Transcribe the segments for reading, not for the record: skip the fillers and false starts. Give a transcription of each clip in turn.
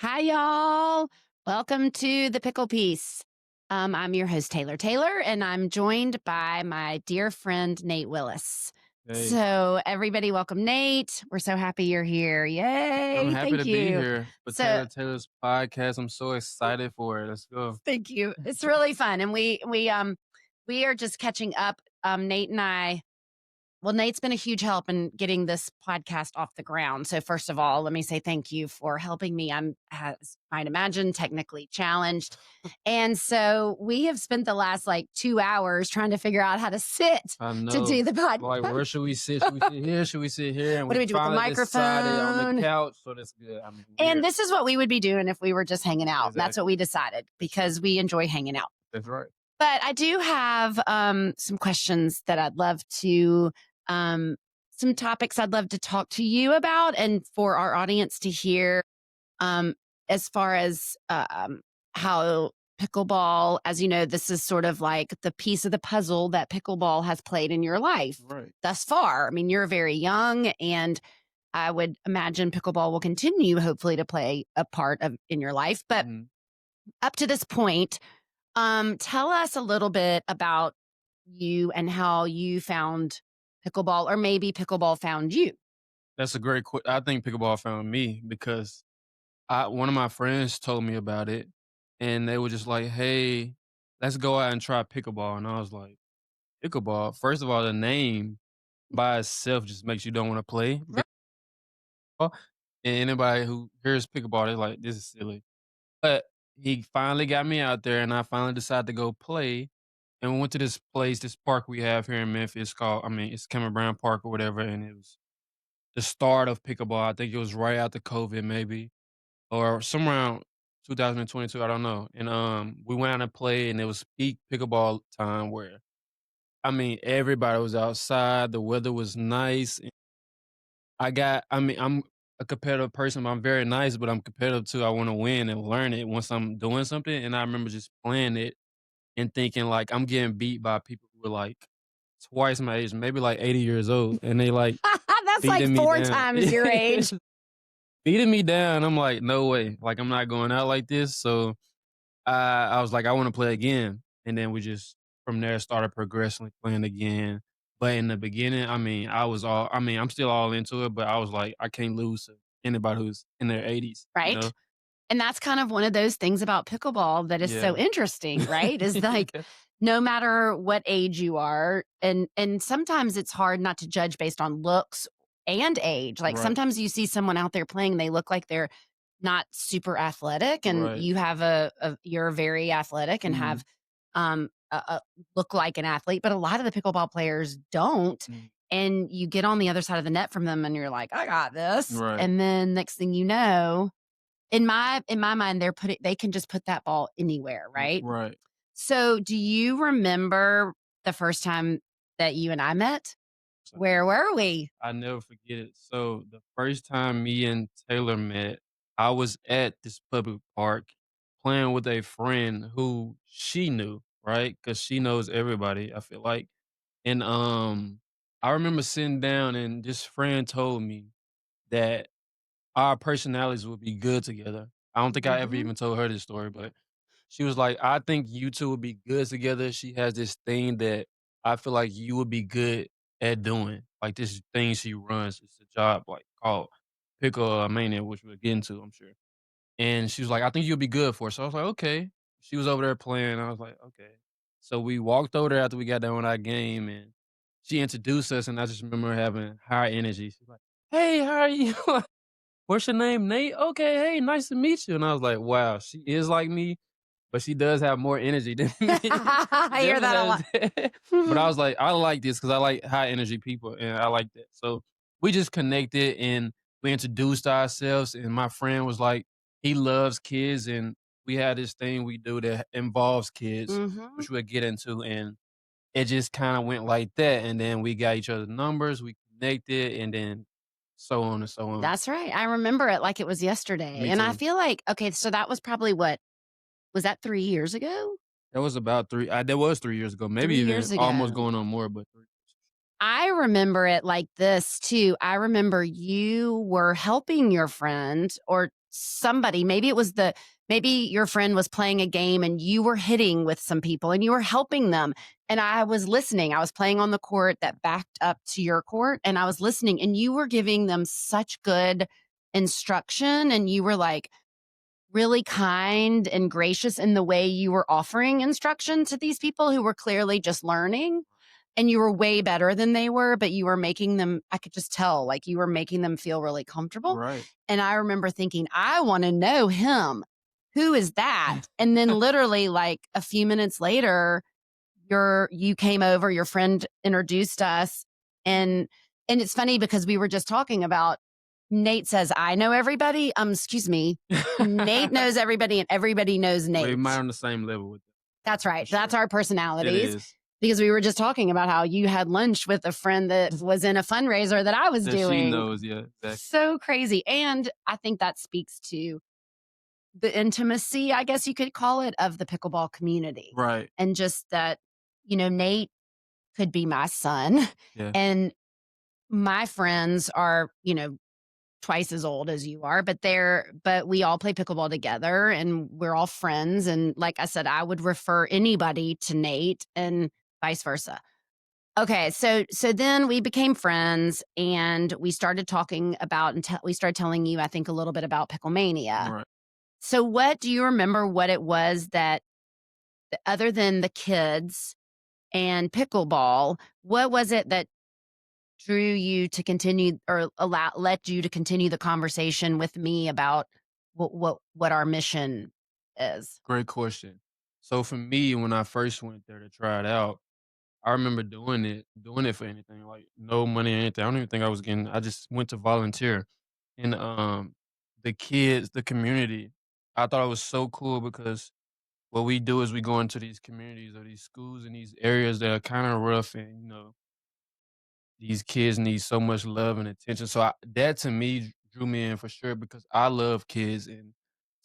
Hi, y'all. Welcome to the Pickle Piece. I'm your host, Taylor, and I'm joined by my dear friend, Nate Willis. Hey, So, everybody, welcome, Nate. We're so happy you're here. I'm Yay. happy to Thank be you. here for So, Taylor's podcast. I'm so excited for it. Let's go. thank you. It's really fun. And we are just catching up. Nate and I. Well, Nate's been a huge help in getting this podcast off the ground. So, first of all, let me say thank you for helping me. I'm, as you might imagine, technically challenged. And so we have spent the last like 2 hours trying to figure out how to sit I to do know. the Like, podcast. where should we sit? Should we sit here? Should we sit here? And What do we we do with the finally decided on the microphone? couch. So that's good. I mean, And weird. this is what we would be doing if we were just hanging out. That's what Exactly. we decided because we enjoy hanging out. That's right. But I do have some questions that I'd love to, um, some topics I'd love to talk to you about and for our audience to hear um, as far as how pickleball, as you know, this is sort of like the piece of the puzzle that pickleball has played in your life Right. thus far. I mean, you're very young, and I would imagine pickleball will continue, hopefully, to play a part of in your life. But Mhm. up to this point, tell us a little bit about you and how you found pickleball, or maybe pickleball found you. That's a great I think pickleball found me because one of my friends told me about it and they were just like, hey, let's go out and try pickleball. And I was like, pickleball? First of all, the name by itself just makes you don't want to play. Right. And anybody who hears pickleball, they're like, "This is silly." But he finally got me out there, and I finally decided to go play. And we went to this place, this park we have here in Memphis called, I mean, it's Cameron Brown Park or whatever. And it was the start of pickleball. I think it was right after COVID, maybe, or somewhere around 2022. I don't know. And we went out and played, and it was peak pickleball time where, I mean, everybody was outside. The weather was nice. I mean, I'm a competitive person, I'm very nice, but I'm competitive too. I wanna win and learn it once I'm doing something, and I remember just playing it and thinking, like, I'm getting beat by people who were, like, twice my age, maybe, like, 80 years old, and they, like, That's like beating me four down. times your age. Beating me down, I'm like, "No way, like, I'm not going out like this," so I was like, "I wanna play again," and then we just from there started progressively playing again. But in the beginning, I mean, I mean, I'm still all into it, but I was like, I can't lose to anybody who's in their 80s, you Right? know? And that's kind of one of those things about pickleball that is so Yeah. interesting, right? Is like no matter what age you are, and sometimes it's hard not to judge based on looks and age. Like Right, sometimes you see someone out there playing, they look like they're not super athletic, and right. you have a you're very athletic and Mhm, have look like an athlete, but a lot of the pickleball players don't. mm, And you get on the other side of the net from them, and you're like, I got this. right, And then next thing you know, in my mind, they can just put that ball anywhere, right? right. So, do you remember the first time that you and I met? So, Where were we? I never forget it. So, the first time me and Taylor met, I was at this public park playing with a friend who she knew, right? Because she knows everybody, I feel like. And, I remember sitting down and this friend told me that our personalities would be good together. I don't think I ever Mhm. even told her this story, but she was like, "I think you 2 would be good together." She has this thing that I feel like you would be good at doing. Like, this thing she runs, it's a job, like, called Picklemania, which we'll get into, I'm sure. And she was like, "I think you'll be good for it." So I was like, "Okay." She was over there playing, I was like, "Okay." So we walked over there after we got done with our game, and she introduced us, and I just remember having high energy. She's like, "Hey, how are you?" "What's your name, Nate?" "Okay, hey, nice to meet you." And I was like, "Wow, she is like me, but she does have more energy than me." She I hear definitely that a has lot. but I was like, "I like this because I like high energy people, and I like that." So, we just connected, and we introduced ourselves, and my friend was like, he loves kids, and we had this thing we do that involves kids, Mhm. which we'll get into, and it just kinda went like that, and then we got each other's numbers, we connected, and then so on and so on. That's right. I remember it like it was yesterday. Me And I too. feel like, okay, so that was probably what? Was that 3 years ago? That was about 3 years ago, maybe 3 even years almost ago. going on more, but 3 I remember it like this too. I remember you were helping your friend, or somebody, maybe your friend was playing a game and you were hitting with some people and you were helping them. And I was listening. I was playing on the court that backed up to your court and I was listening and you were giving them such good instruction and you were like really kind and gracious in the way you were offering instruction to these people who were clearly just learning and you were way better than they were, but you were making them, I could just tell, like you were making them feel really comfortable. Right. And I remember thinking, I want to know him. Who is that? And then literally like a few minutes later, you came over, your friend introduced us. And it's funny because we were just talking about Nate says, I know everybody. Excuse me. Nate knows everybody and everybody knows We Nate. might on the same level with That's that, for right. That's sure. our It personalities. is. Because we were just talking about how you had lunch with a friend that was in a fundraiser that I was That she doing. knows, yeah, exactly. So crazy. And I think that speaks to the intimacy, I guess you could call it, of the pickleball community. Right. And just that, Nate could be my son. Yeah. And my friends are, twice as old as you are, but we all play pickleball together and we're all friends. And like I said, I would refer anybody to Nate and vice versa. Okay, so then we became friends and we started talking about we started telling you, I think, a little bit about Picklemania. Right. So what do you remember what it was that other than the kids and pickleball, what was it that drew you to continue or led you to continue the conversation with me about what our mission is? Great question. So for me, when I first went there to try it out, I remember doing it for anything, like no money or anything. I don't even think I was getting. I just went to volunteer, and the kids, the community, I thought it was so cool because what we do is we go into these communities or these schools and these areas that are kind of rough, and these kids need so much love and attention. So that to me drew me in for sure because I love kids and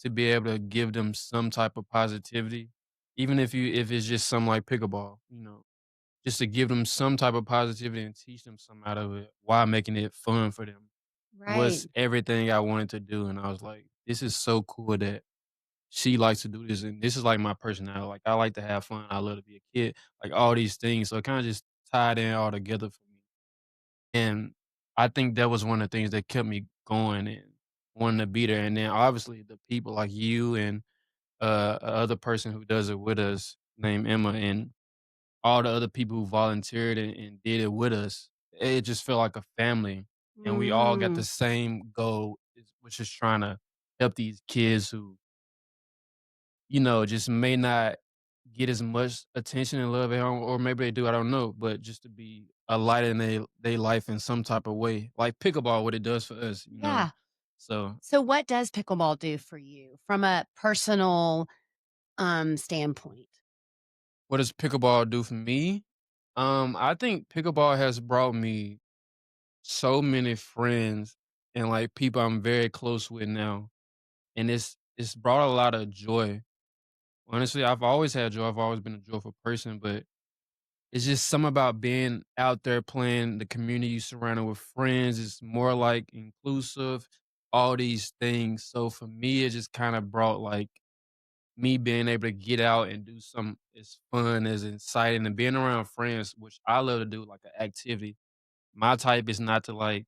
to be able to give them some type of positivity, even if it's just something like pickleball, just to give them some type of positivity and teach them some out of it while making it fun for them Right. was everything I wanted to do. And I was like, this is so cool that she likes to do this. And this is like my personality. Like I like to have fun. I love to be a kid, like all these things. So it kind of just tied in all together for me. And I think that was one of the things that kept me going and wanting to be there. And then obviously the people like you and a other person who does it with us named Emma and all the other people who volunteered and did it with us, it just felt like a family. And we all got the Mm, same goal, which is trying to help these kids who, just may not get as much attention and love at home, or maybe they do, I don't know, but just to be a light in their life in some type of way, like pickleball, what it does for us. yeah. So, So what does pickleball do for you from a personal standpoint? what does pickleball do for me? I think pickleball has brought me so many friends and like people I'm very close with now, and it's brought a lot of joy. Honestly, I've always had joy. I've always been a joyful person, but it's just something about being out there playing, the community you surrounded with friends. It's more like inclusive, all these things. So for me, it just kind of brought like me being able to get out and do something as fun, as exciting, and being around friends, which I love to do, like an activity. My type is not to like,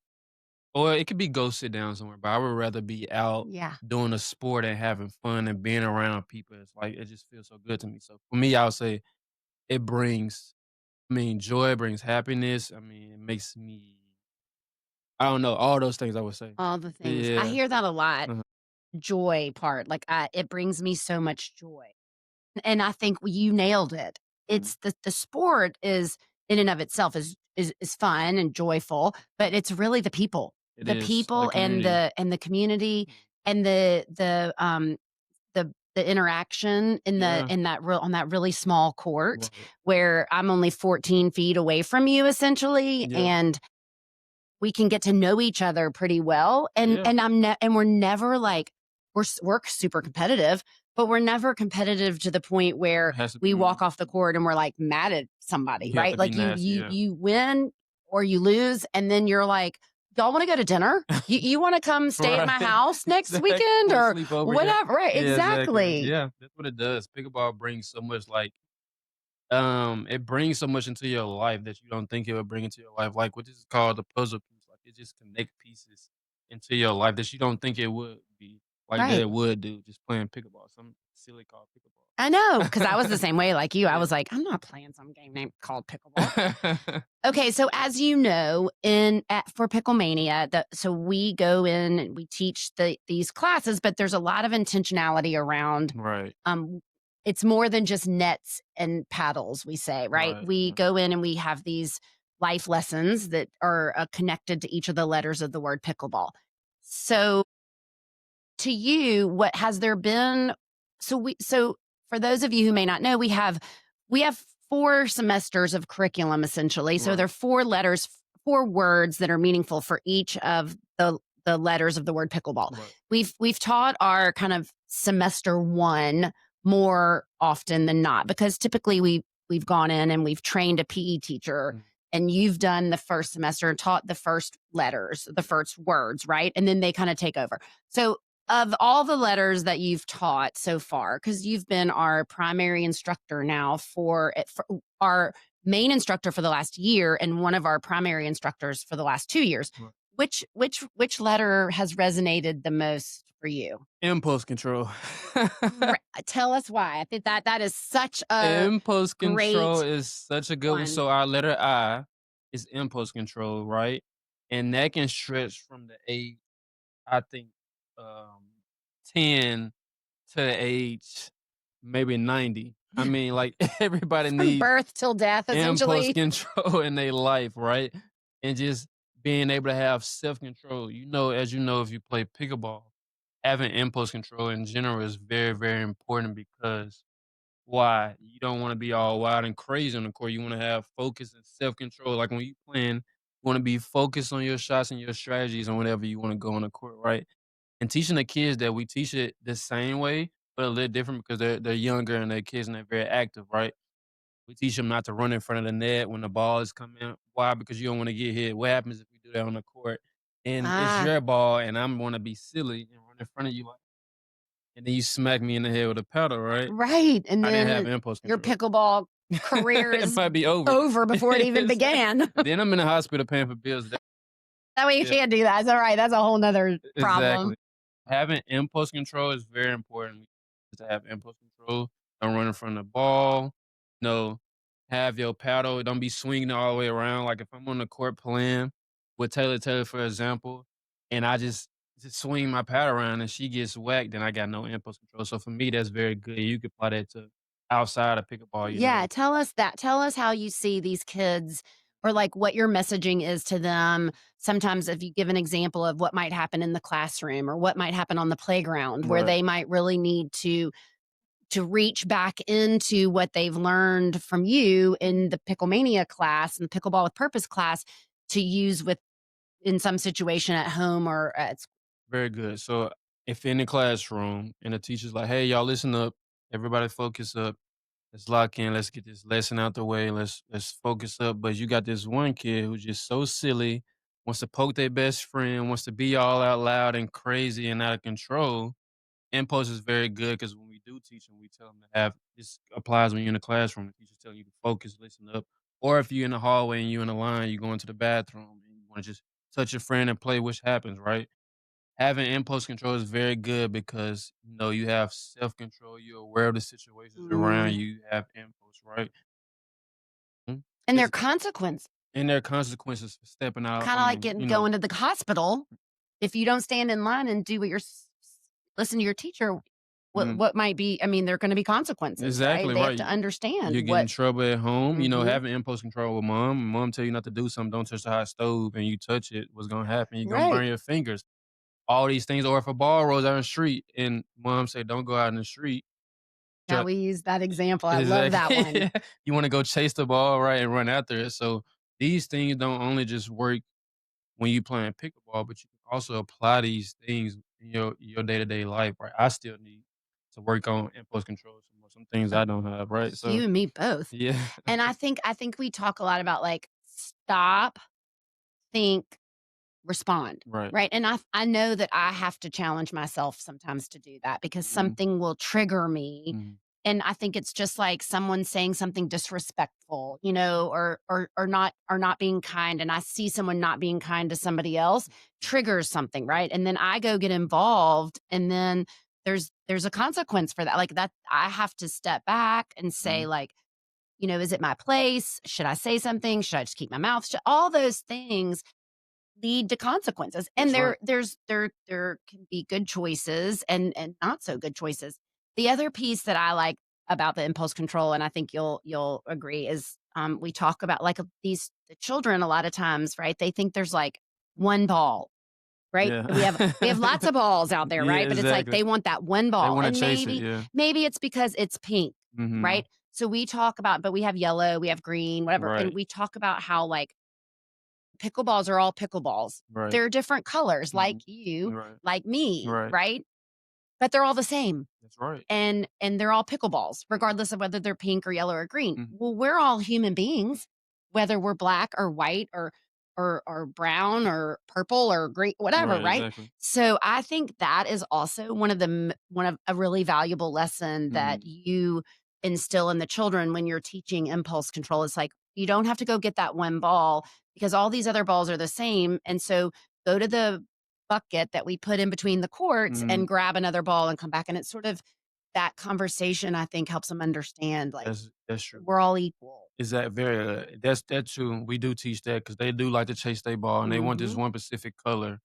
or it could be go sit down somewhere, but I would rather be out Yeah. doing a sport and having fun and being around people. It's like it just feels so good to me. So for me, I would say it brings, joy, brings happiness. It makes me, I don't know, all those things I would say. All the things. I Yeah. hear that a lot. Uh-huh. Joy part. Like it brings me so much joy. And I think you nailed it. Mhm. It's the sport is in and of itself is fun and joyful, but it's really the people. It The is the people and community. the community Mhm. and the interaction Yeah. in that real on that really small court Right. where I'm only 14 feet away from you essentially Yeah. and we can get to know each other pretty well Yeah. and we're never like we're super competitive but we're never competitive to the point where It has to we be walk me. off the court and we're like mad at somebody You have right to be like nasty. Yeah. you win or you lose and then you're like y'all want to go to dinner? You want to come stay at Right. my house next weekend Exactly. or Sleep over here. whatever? Right. Yeah, exactly. Exactly. Yeah, that's what it does. Pickleball brings so much, like, it brings so much into your life that you don't think it would bring into your life. Like what this is called the puzzle piece. Like it just connect pieces into your life that you don't think it would be. Like that Right. it would do just playing pickleball. Something silly called I know, because I was the pickleball. same way like you. I Yeah. was like, I'm not playing some game name called pickleball. Okay, so as you know, for Picklemania, so we go in and we teach these classes, but there's a lot of intentionality around. Right. Um, it's more than just nets and paddles. We say, right? Right. We Yeah. go in and we have these life lessons that are connected to each of the letters of the word pickleball. So to you, what has there been so for those of you who may not know, we have 4 semesters of curriculum essentially. So there Right. are 4 letters, 4 words that are meaningful for each of the letters of the word pickleball. Right. We've taught our kind of semester 1 more often than not because typically we've gone in and we've trained a PE teacher Mm. and you've done the first semester and taught the first letters, the first words, right? And then they kind of take over. So of all the letters that you've taught so far, because you've been our primary instructor now for our main instructor for the last year and one of our primary instructors for the last 2 years, Right. which letter has resonated the most for you? Impulse control. Tell us why. I think that is such a Impulse control great is such a good one. one. So our letter I is impulse control, right? And that can stretch from the age, I think, um, 10 to the age maybe 90. I mean, like everybody From needs birth till death, impulse essentially. control in their life, right? And just being able to have self control. As you know, if you play pickleball, having impulse control in general is very, very important because why? You don't wanna be all wild and crazy on the court. You wanna have focus and self-control. Like, when you playing, you wanna be focused on your shots and your strategies on whatever you wanna go on the court, right? And teaching the kids that we teach it the same way, but a little different because they're younger and they're kids and they're very active, right? We teach them not to run in front of the net when the ball is coming. Why? Because you don't wanna get hit. What happens if we do that on the court and it's Ah, your ball and I'm gonna be silly and run in front of you, like, and then you smack me in the head with a paddle, right? right. And I didn't have then impulse your control. pickleball career It is might be over. over before it even Exactly. began. Then I'm in the hospital paying for bills. That way you Yeah, can't do that. It's all right. That's a whole nother problem. exactly. Having impulse control is very important to have impulse control. Don't run in front of the ball. No, have your paddle. Don't be swinging it all the way around. Like if I'm on the court playing with Taylor, for example, and I just swing my paddle around and she gets whacked, then I got no impulse control. So for me, that's very good. You could apply that to outside of pickleball. Yeah, tell us that. Tell us how you see these kids or like what your messaging is to them. Sometimes if you give an example of what might happen in the classroom or what might happen on the playground where Right. they might really need to reach back into what they've learned from you in the Picklemania class and the Pickleball with Purpose class to use with in some situation at home or at school. Very good. So if in the classroom and the teacher's like, "Hey, y'all, listen up. Everybody, focus up. Let's lock in. Let's get this lesson out the way. Let's focus up." But you got this one kid who's just so silly, wants to poke their best friend, wants to be all out loud and crazy and out of control. Impulse is very good because when we do teach them, we tell them to have this applies when you're in the classroom. The teacher's telling you to focus, listen up. Or if you're in the hallway and you're in a line, you go into the bathroom and you want to just touch your friend and play, which happens, right? Having impulse control is very good because, you have self-control, you're aware of the situations around Mm. you, you have impulse, right? Mm. And their It's consequence, and there are consequences for stepping out kinda like getting going to the hospital. If you don't stand in line and do what you're listen to your teacher, mm, what might be I mean, there are gonna be consequences, right? exactly They have right. to You understand get in what trouble at home, Mhm. having impulse control with mom tell you not to do something, don't touch the hot stove, and you touch it, what's gonna happen? You're gonna Right. burn your fingers. All these things, or if a ball rolls out in the street and mom say, "Don't go out in the street," Now we use that example. I love that exactly. one. You wanna go chase the ball, right, and run after it. So, these things don't only just work when you playing pickleball, but you can also apply these things in your day-to-day life, right? I still need to work on impulse control some things Uh, I don't have, right? So, you and me both. yeah. And I think we talk a lot about, like, stop, think, respond, Right. right? And I know that I have to challenge myself sometimes to do that because Mhm. something will trigger me. Mhm. And I think it's just like someone saying something disrespectful, or not being kind. And I see someone not being kind to somebody else triggers something, right? And then I go get involved, and then there's a consequence for that. Like that, I have to step back and say, Mhm. like, is it my place? Should I say something? Should I just keep my mouth shut? All those things lead to consequences. And That's right. there can be good choices and not so good choices. The other piece that I like about the impulse control, and I think you'll agree, is we talk about like the children a lot of times, right? They think there's like one ball, right? Yeah. We have lots of balls out there, Yeah, right? But it's like exactly. they want that one They ball. wanna And chase it, maybe yeah. maybe it's because it's pink, Mhm. right? So we talk about, but we have yellow, we have green, whatever. And Right. we talk about how like pickleballs are all pickleballs. Right. They're different colors like Mhm. you, Right. like me, Right. right? But they're all the same. That's right. And they're all pickleballs, Mhm. regardless of whether they're pink or yellow or green. Mhm. Well, we're all human beings, whether we're black or white or brown or purple or green, whatever, Right, right? exactly. So I think that is also one of a really valuable lesson that Mhm. you instill in the children when you're teaching impulse control. It's like you don't have to go get that one ball because all these other balls are the same. And so go to the bucket that we put in between the courts Mhm. and grab another ball and come back. And it's sort of that conversation, I think, helps them understand, like, That's true. we're all equal. Is that very that's true. We do teach that because they do like to chase their ball, and they want this Mhm. one specific color,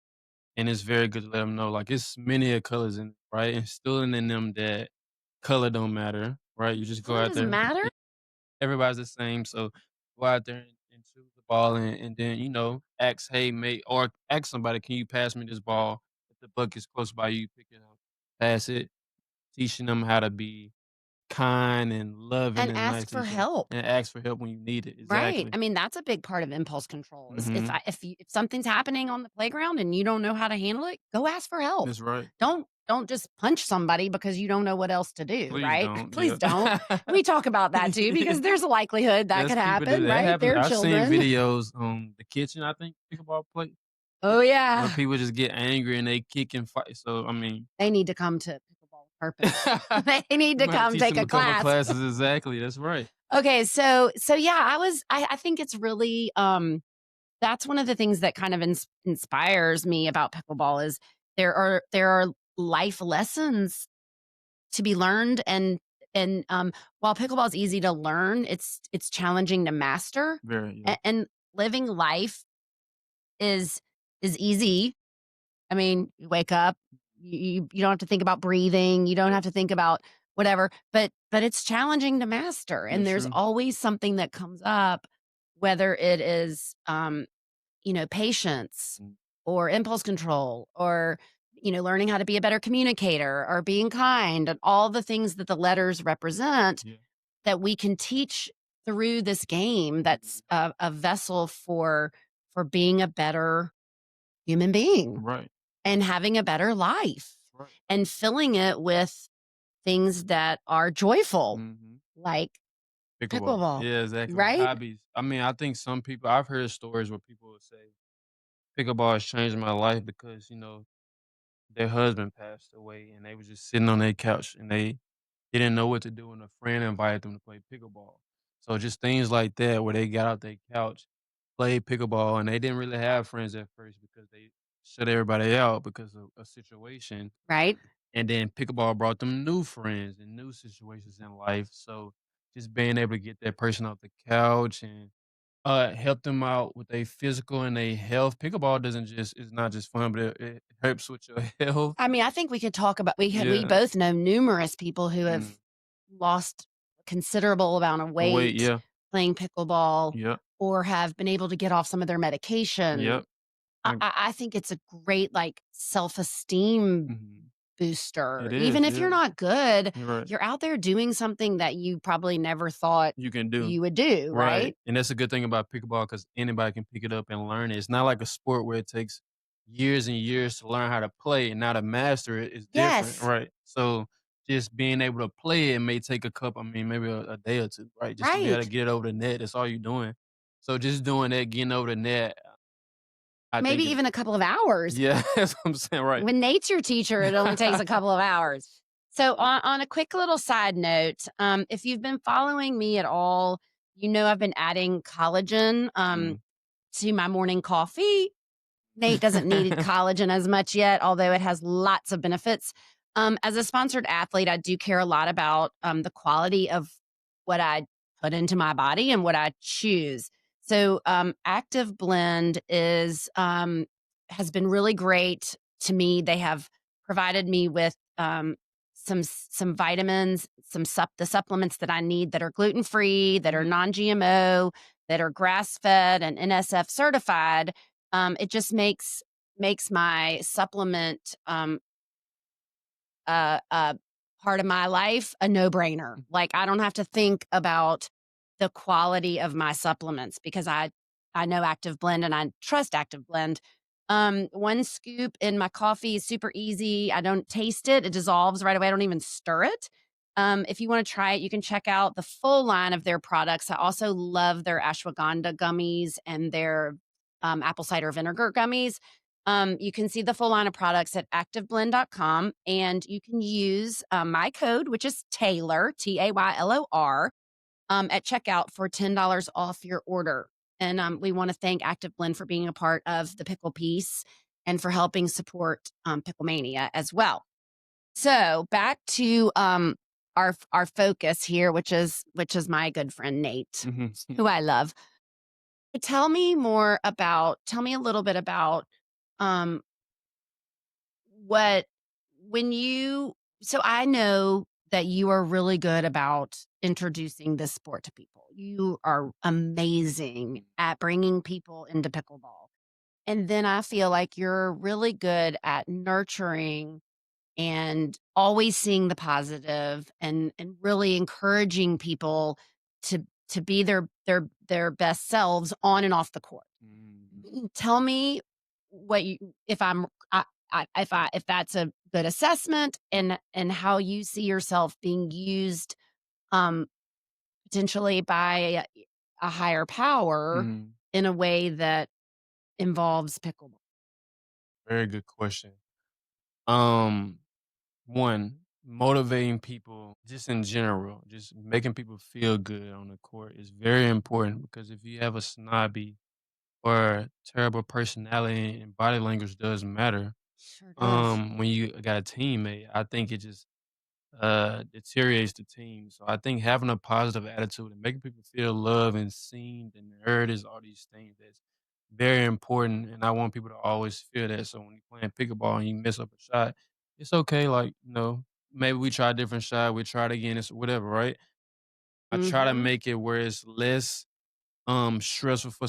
and it's very good to let them know, like, it's many a colors in right? Instilling in them that color don't matter, right? You just go Color out doesn't there, matter. everybody's the same, so go out there and choose the ball and then, ask, "Hey, mate," or ask somebody, "Can you pass me this ball?" If the bucket's close by you, pick it up, pass it, teaching them how to be kind and loving And and nice ask to for each other, help. and ask for help when you need it. Right. Exactly. I mean, that's a big part of impulse control is if Mhm. I if something's happening on the playground and you don't know how to handle it, go ask for help. That's right. Don't just punch somebody because you don't know what else to do, Please right? don't, Please yeah. don't. We talk about that too because there's a likelihood that Yes, could people do happen, that. That right? happens. They're I've seen children. videos on the kitchen, I think, pickleball play, Oh where yeah. people just get angry and they kick and fight, so, I mean They need to come to pickleball with purpose. They need you to might come teach take them a a couple of class. classes, exactly, that's right. Okay, so yeah, I think it's really that's one of the things that kind of inspires me about pickleball is there are life lessons to be learned and while pickleball is easy to learn, it's challenging to master. Very, yeah. And living life is easy. I mean, you wake up, you don't have to think about breathing, you don't Right. have to think about whatever, but it's challenging to master, and That's there's true. always something that comes up, whether it is, patience Mm, or impulse control or, learning how to be a better communicator or being kind and all the things that the letters represent yeah. that we can teach through this game Mhm. that's a vessel for being a better human being Right. and having a better life Right. and filling it with things that are joyful, Mhm. like Pickleball. pickleball, Yeah, exactly. right? Hobbies. I mean, I think some people I've heard stories where people would say, "Pickleball has changed my life because, their husband passed away and they was just sitting on their couch and they didn't know what to do and a friend invited them to play pickleball." So just things like that where they got out their couch, played pickleball, and they didn't really have friends at first because they shut everybody out because of a situation. Right? And then pickleball brought them new friends and new situations in life. So just being able to get that person off the couch and help them out with their physical and their health. Pickleball doesn't just it's not just fun, but it helps with your health. I mean, I think we could talk about we Yeah. both know numerous people who have Mm. lost a considerable amount of Wait, weight yeah. playing pickleball Yep. or have been able to get off some of their medication. Yep. I Like, I I think it's a great, like, self-esteem mhm. booster. It is, Even if you're yeah. not good, You're right. you're out there doing something that you probably never thought You can do. you would do, Right, right? and that's a good thing about pickleball because anybody can pick it up and learn it. It's not like a sport where it takes years and years to learn how to play and now to master it is different, Yes, right? So, just being able to play it may take maybe a day or 2, right? Just to be able to right. get it over the net, that's all you're doing. So, just doing that, getting over the net, I maybe think it even a couple of hours. yeah, that's what I'm saying, right. When Nate's your teacher, it only takes a couple of hours. So, on a quick little side note, if you've been following me at all, you know I've been adding collagen Mhm. to my morning coffee. Nate doesn't need collagen as much yet, although it has lots of benefits. As a sponsored athlete, I do care a lot about the quality of what I put into my body and what I choose. So, Active Blend is has been really great to me. They have provided me with some vitamins, the supplements that I need that are gluten free, that are Mhm. non GMO, that are grass fed and NSF certified. It just makes my supplement a part of my life a no-brainer. Like, I don't have to think about the quality of my supplements because I know Active Blend and I trust Active Blend. One scoop in my coffee is super easy. I don't taste it. It dissolves right away. I don't even stir it. If you want to try it, you can check out the full line of their products. I also love their ashwagandha gummies and their apple cider vinegar gummies. You can see the full line of products at activeblend.com, and you can use my code, which is Taylor, Taylor, at checkout for $10 off your order. And we want to thank Active Blend for being a part of the Pickle Piece and for helping support Picklemania as well. So back to our focus here, which is my good friend Nate, Mhm. who I love. Tell me a little bit about um, what when you so I know that you are really good about introducing this sport to people. You are amazing at bringing people into pickleball. And then I feel like you're really good at nurturing and always seeing the positive and really encouraging people to be their best selves on and off the court. Mhm. Tell me what you if I'm if that's a good assessment and how you see yourself being used um potentially by a higher power Mhm. in a way that involves pickleball. Very good question. Um, One, motivating people just in general, just making people feel good on the court is very important because if you have a snobby or terrible personality and body language does matter, Sure does. when you got a teammate, I think it just deteriorates the team. So I think having a positive attitude and making people feel loved and seen and heard is all these things that's very important. And I want people to always feel that. So when you're playing pickleball and you mess up a shot, it's okay. Like, maybe we try a different shot, we try it again, it's whatever, right? I try to Mhm. make it where it's less stressful for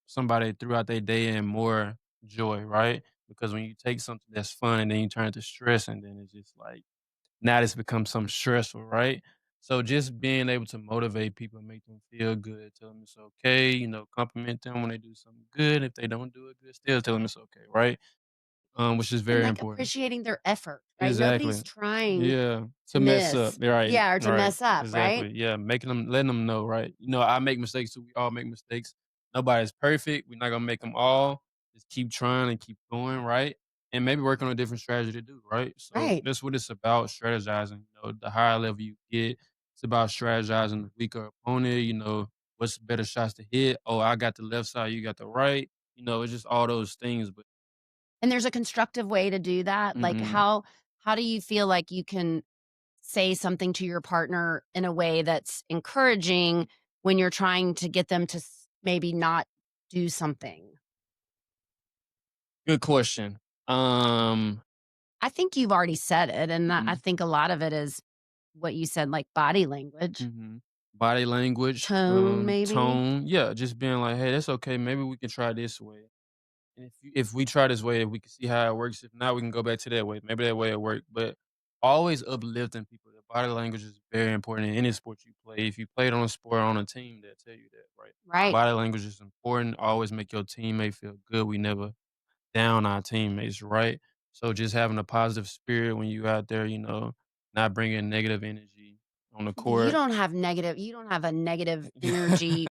somebody throughout their day and more joy, right? Because when you take something that's fun and then you turn it to stress and then it's just like now it's become something stressful, right? So just being able to motivate people and make them feel good, tell them it's okay, compliment them when they do something good. If they don't do it good, still tell them it's okay, right? Which is And, very like, important. appreciating their effort, right? Nobody's Exactly. trying Yeah, to to mess up. miss. Right, Yeah, or to right. mess up, right? Exactly. Yeah, letting them know, right? I make mistakes too. We all make mistakes. Nobody's perfect. We're not gonna make them all. Just keep trying and keep going, right? And maybe work on a different strategy to do, right? So Right. that's what it's about, strategizing. The higher level you get, it's about strategizing the weaker opponent, what's better shots to hit. Oh, I got the left side, you got the right. It's just all those things. But And there's a constructive way to do that? Like, mhm. how do you feel like you can say something to your partner in a way that's encouraging when you're trying to get them to maybe not do something? Good question. Um I think you've already said it, and I mhm. think a lot of it is what you said, like body language, Mhm. Body language, tone, maybe. tone, yeah, just being like, "Hey, that's okay. Maybe we can try this way. And if we try this way, we can see how it works. If not, we can go back to that way. Maybe that way it worked." But always uplifting people. The body language is very important in any sport you play. If you played on a sport on a team, they'll tell you that, right? Right. Body language is important. Always make your teammate feel good. We never down our teammates, right? So just having a positive spirit when you out there, not bringing negative energy on the You court. don't have a negative energy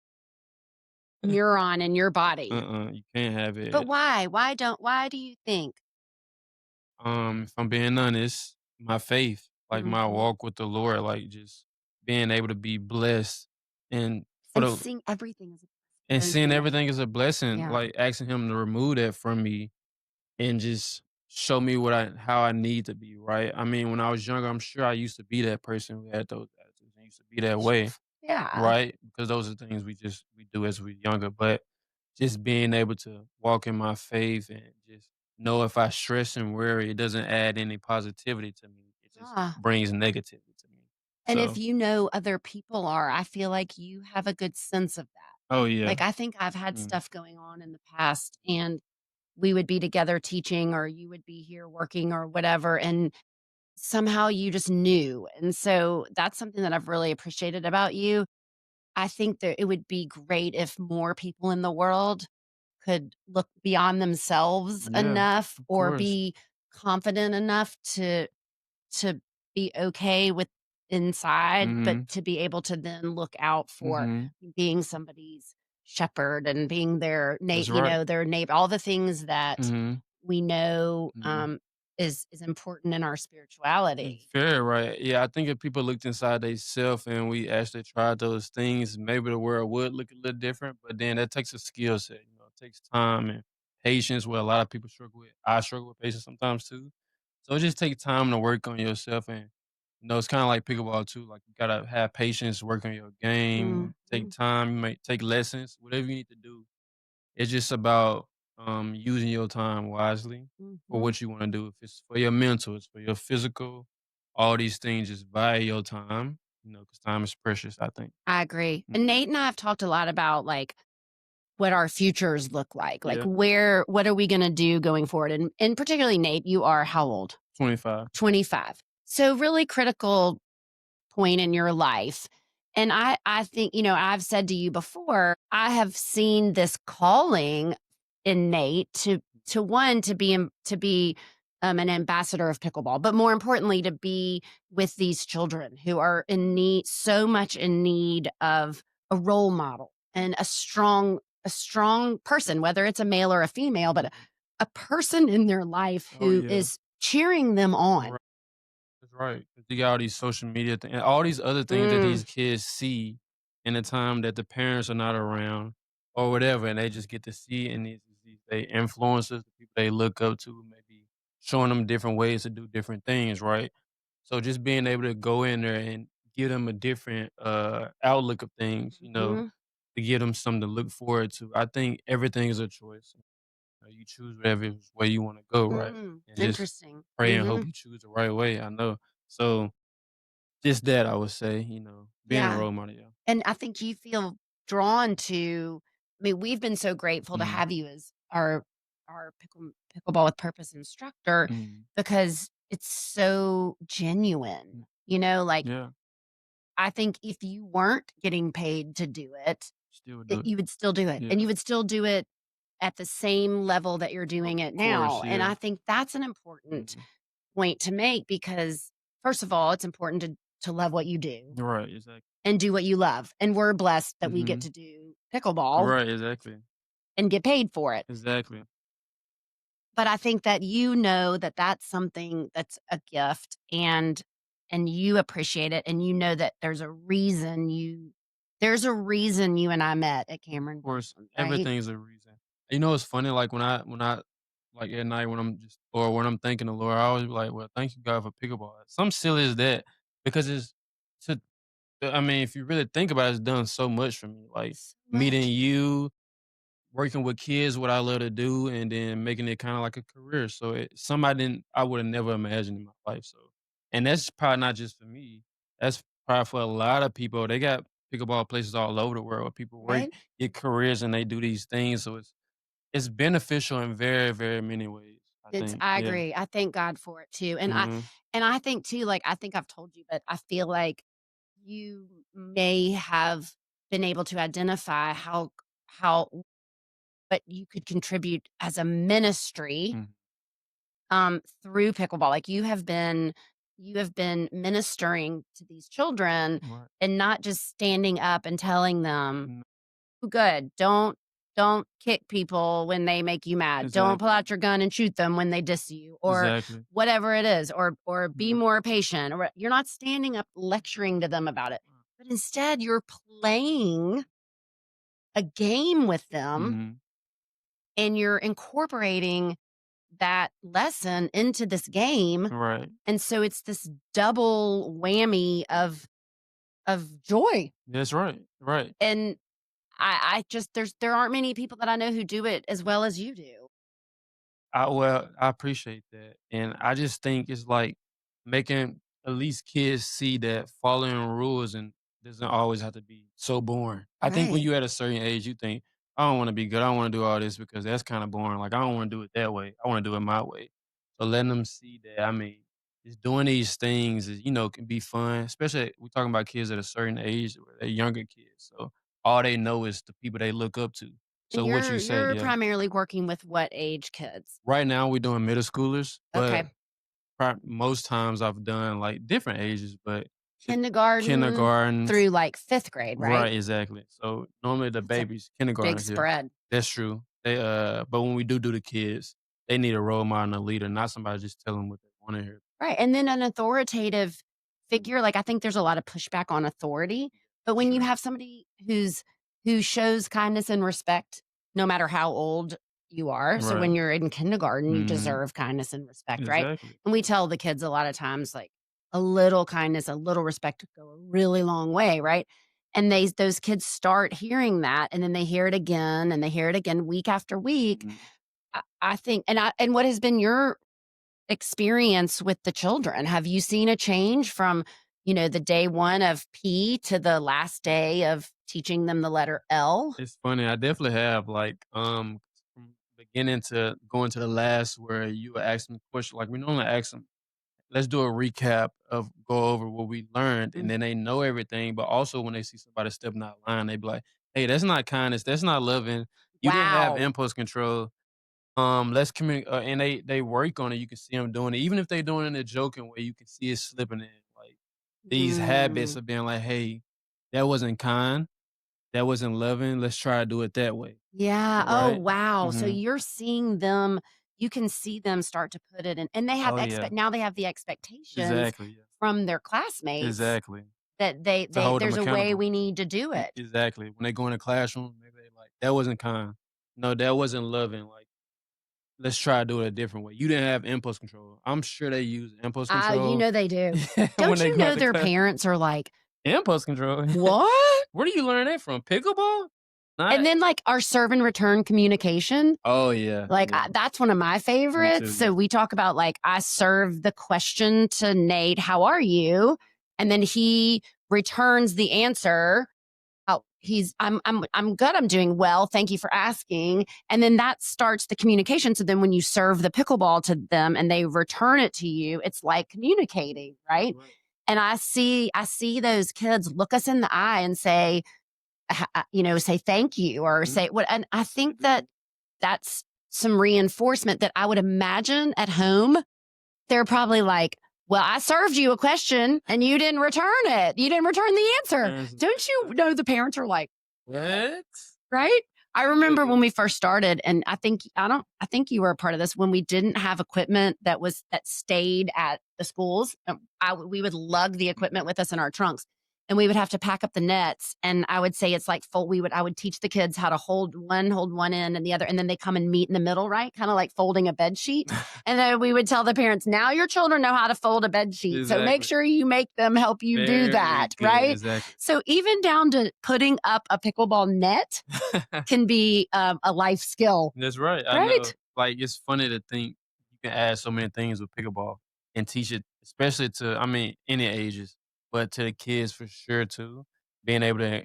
neuron in your body. You can't have But it. why? Why do you think? If I'm being honest, my faith, like my Mhm. walk with the Lord, like just being able to be blessed and for And the seeing everything as a and blessing, don't seeing you? everything as a blessing, Yeah. like asking him to remove that from me and just show me what I how I need to be, right? I mean, when I was younger, I'm sure I used to be that person who had those attitudes and used to be that way, Yeah. right? Because those are things we do as we're younger. But just being able to walk in my faith and just know if I stress and worry, it doesn't add any positivity to me. It just Yeah. brings negativity to me. And if So, you know other people are, I feel like you have a good sense of that. oh yeah, Like, I think I've had mm, stuff going on in the past, and we would be together teaching, or you would be here working or whatever, and somehow you just knew. And so that's something that I've really appreciated about you. I think that it would be great if more people in the world could look beyond themselves yeah, enough of or course. be confident enough to be okay with inside, but Mhm, to be able to then look out for mhm. being somebody's shepherd and being their That's right. their neighbor, all the things that Mhm, we know, mhm. is important in our spirituality. Very right. Yeah, I think if people looked inside themselves and we actually tried those things, maybe the world would look a little different. But then that takes a skill set. It takes time and patience. Where a lot of people struggle with. I struggle with patience sometimes too. So it just takes time to work on yourself, and it's kind of like pickleball too. Like you gotta have patience, work on your game, take Mhm, time. You might take lessons, whatever you need to do. It's just about, using your time wisely for mhm. what you wanna do. If it's for your mental, it's for your physical, all these things, just value your time, because time is precious, I think. I agree. Mm, And Nate and I have talked a lot about, like, what our futures look like yeah, what are we gonna do going forward? And particularly Nate, you are how old? 25. 25. So really critical point in your life. And I think, I've said to you before, I have seen this calling in Nate to one to be an ambassador of pickleball, but more importantly to be with these children who are in need so much in need of a role model and a strong person, whether it's a male or a female, but Mhm. a person in their life Oh, who yeah. is cheering them on. Right. That's right. 'Cause you got all these social media and all these other things that Mm, these kids see in the time that the parents are not around or whatever, and they just get to see and these they influencers, the people they look up to, maybe showing them different ways to do different things, right? So just being able to go in there and give them a different outlook of things, mhm. to give them something to look forward to. I think everything is a choice. You choose whatever way you want to go, right? And just Interesting. pray and hope Mhm. you choose the right way. I know. So just that I would say, being a Yeah, role model. Yeah. and I think you feel drawn to we've been so grateful to Mm, have you as our pickleball with purpose instructor mm, because it's so genuine. mm. Like, Yeah. I think if you weren't getting paid to do it, Still do it. you would still do it, Yeah. and you would still do it at the same level that you're Of doing it course. now, and Yeah. I think that's an important Mm. point to make because, first of all, it's important to love what you do Right. Exactly. and do what you love, and we're blessed that we get Hmm. to do pickleball Right. Exactly. and get paid for it, Exactly. but I think that that that's something that's a gift, and you appreciate it, and that there's a reason you and I met at Cameron Of course, Brown, right? everything's a reason. It's funny, like, when I like, at night when I'm just or when I'm thanking the Lord, I always be like, "Well, thank you, God, for pickleball." Something silly as that because it's to I mean, if you really think about it, it's done so much for me, like, So meeting much. you, working with kids, what I love to do, and then making it kinda like a career, so something I would've never imagined in my life, so and that's probably not just for me, that's probably for a lot of people. They got pickleball places all over the world where people work, Right? get careers, and they do these things, so it's beneficial in very, very many ways, I think. I Yeah. agree. I thank God for it too. And I Mhm. and I think too, like I think I've told you, but I feel like you may have been able to identify how what you could contribute as a ministry Mhm. through pickleball. Like you have been ministering to these children Right. and not just standing up and telling them Mm. good. Don't kick people when they make you mad. Don't pull Exactly. out your gun and shoot them when they diss you or Exactly. whatever it is, or be Yep. more patient, or you're not standing up lecturing to them about it. But instead you're playing a game with them Mhm. and you're incorporating that lesson into this game. Right. And so it's this double whammy of joy. That's right. Right. And I just there aren't many people that I know who do it as well as you do. I appreciate that, and I just think it's like making at least kids see that following rules and doesn't always have to be so boring. I think when Right. you at a certain age, you think, "I don't wanna be good. I don't wanna do all this because that's kinda boring. Like, I don't wanna do it that way. I wanna do it my way." So letting them see that, I mean, just doing these things is, can be fun, especially we're talking about kids at a certain age where they're younger kids, so all they know is the people they look up to. And So what you said, you're yeah. primarily working with what age kids? Right now, we're doing middle schoolers, but Okay. most times I've done, like, different ages, but it Kindergarten kindergartens. through like 5th grade, right? Right, exactly. So, normally the That's a babies big kindergartens, yeah. spread. That's true. But when we do the kids, they need a role model and a leader, not somebody just tell them what they wanna hear. Right, and then an authoritative figure, like, I think there's a lot of pushback on authority, but when you Sure. have somebody who shows kindness and respect no matter how old you are, so when Right. you're in kindergarten, you Mhm. deserve kindness and respect, right? Exactly. And we tell the kids a lot of times, like, a little kindness, a little respect could go a really long way, right? And those kids start hearing that, and then they hear it again, and they hear it again week after week. Mhm. I think and what has been your experience with the children? Have you seen a change from, the day 1 of P to the last day of teaching them the letter L? It's funny, I definitely have, like, from beginning to going to the last where you ask them a question, like, we normally ask them, let's do a recap of go over what we learned, and Mm, then they know everything, but also when they see somebody stepping out of line, they be like, "Hey, that's not kindness, that's not loving. You didn't have wow. impulse control. Let's communicate." And they work on it. You can see them doing it, even if they doing it in a joking way. You can see it slipping in, like these habits Mm. of being like, "Hey, that wasn't kind, that wasn't loving. Let's try to do it that way." Yeah. Oh, Right? wow. So Hmm. you're seeing them you can see them start to put it in and they have Oh yeah, now they have the expectations exactly. Yeah, from their classmates exactly. that To hold them there's a way accountable. we need to do it. Exactly. When they go in the classroom, maybe they like, "That wasn't kind. No, that wasn't loving. Like, let's try to do it a different way. You didn't have impulse control." I'm sure they use impulse You control know they do. when Don't they you go out know the their class. parents are like, Impulse control? "What?" Where do you learn that from? Pickleball? And Not. then, like, our serve and return communication, Oh, yeah, like, yeah. that's one of my Me favorites. too, me So we talk about, like, I serve the question to Nate, "How are you?" And then he returns the answer. Oh, I'm good. I'm doing well. Thank you for asking." And then that starts the communication. So then when you serve the pickleball to them and they return it to you, it's like communicating, right? right. And I see those kids look us in the eye and say, say thank you or Mhm. say what. And I They think that do. that's some reinforcement that I would imagine at home. They're probably like, well, I served you a question and you didn't return it. You didn't return the answer. Parents is like Don't you that. know the parents are like, What? right? I They remember when do. we first started, and I think you were a part of this when we didn't have equipment that stayed at the schools. We would lug the Mhm. equipment with us in our trunks, and we would have to pack up the nets. And I would say it's like I would teach the kids how to hold one end and the other, and then they come and meet in the middle, right? Kind of like folding a bed sheet. And then we would tell the parents, now your children know how to fold a bed sheet, so make Exactly. sure you make them help you do Very that, good, right? exactly. So even down to putting up a pickleball net can be, a life skill, That's right, I know. right? Like, it's funny to think you can add so many things with pickleball and teach it, especially to, I mean, any ages, but to the kids for sure too. Being able to,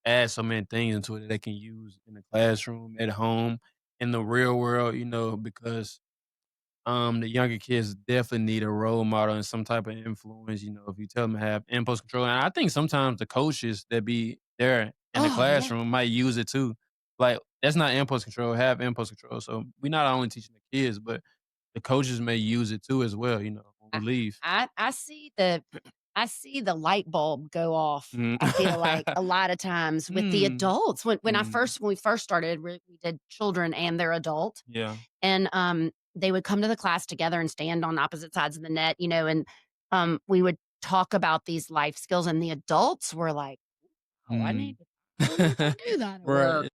add so many things into it that they can use in the classroom, at home, in the real world, because the younger kids definitely need a role model and some type of influence, if you tell them to have impulse control. And I think sometimes the coaches that be there in the Oh, yeah. classroom might use it too. Like, that's not impulse control, have impulse control. So we not only teaching the kids, but the coaches may use it too as well, when we I leave. I see the I see the light bulb go off, Mm. I feel like, a lot of times with the Mm. adults. Mm. When we first started, we did children and their adult, Yeah. and, they would come to the class together and stand on opposite sides of the net, and, we would talk about these life skills, and the adults were like, "Oh, Mm. I need to do that at work." Right.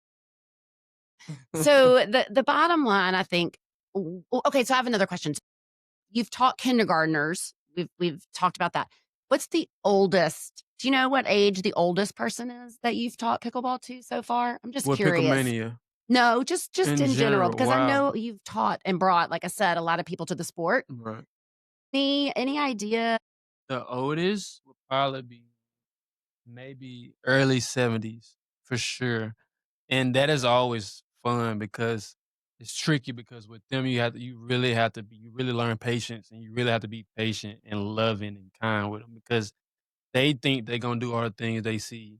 So, the bottom line, I think okay, so I have another question. You've taught kindergartners. We've talked about that. What's the oldest? Do you know what age the oldest person is that you've taught pickleball to so far? I'm just With curious. Picklemania No, just in in general, general, because I wow. know you've taught and brought, like I said, a lot of people to the sport. Right. Any idea? The oldest would probably be maybe early 70s for sure. And that is always fun because it's tricky because with them you really learn patience and you really have to be patient and loving and kind with them because they think they're gonna do all the things they see